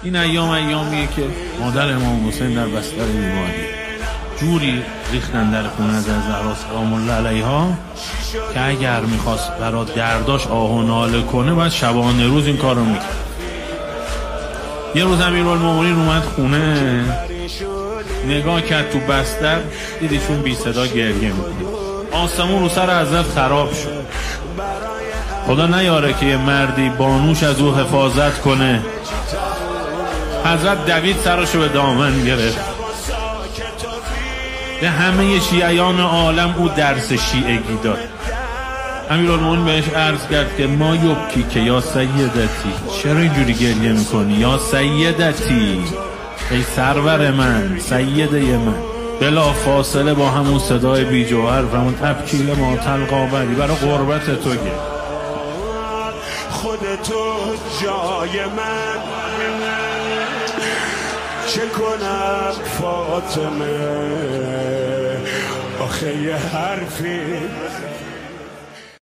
این ایامیه که مادر امام حسین در بستر بیماری جوری ریختن در خونه از زهرا سلام الله علیها که اگر میخواست برای درداش آه و ناله کنه باید شبانه روز این کار رو میکرد. یه روز امیرالمومنین اومد خونه، نگاه کرد تو بستر، دیدیشون بی صدا گریه میکنه. آسمون رو سر حضرت خراب شد. خدا نیاره که یه مردی بانوش از او حفاظت کنه. حضرت دوید سرشو به دامن گرفت. به همه شیعیان عالم او درس شیعگی داد. امیرالمومنین بهش عرض کرد که ما یبکی که یا سیدتی، چرا اینجوری گریه میکنی؟ یا سیدتی، ای سرور من، سیده من. بلا فاصله با همون صدای بی جوهر و همون تبکیل ما تلقا بری برای قربت تو گه خودتو جای من چه کنم فاطمه، آخه یه حرفی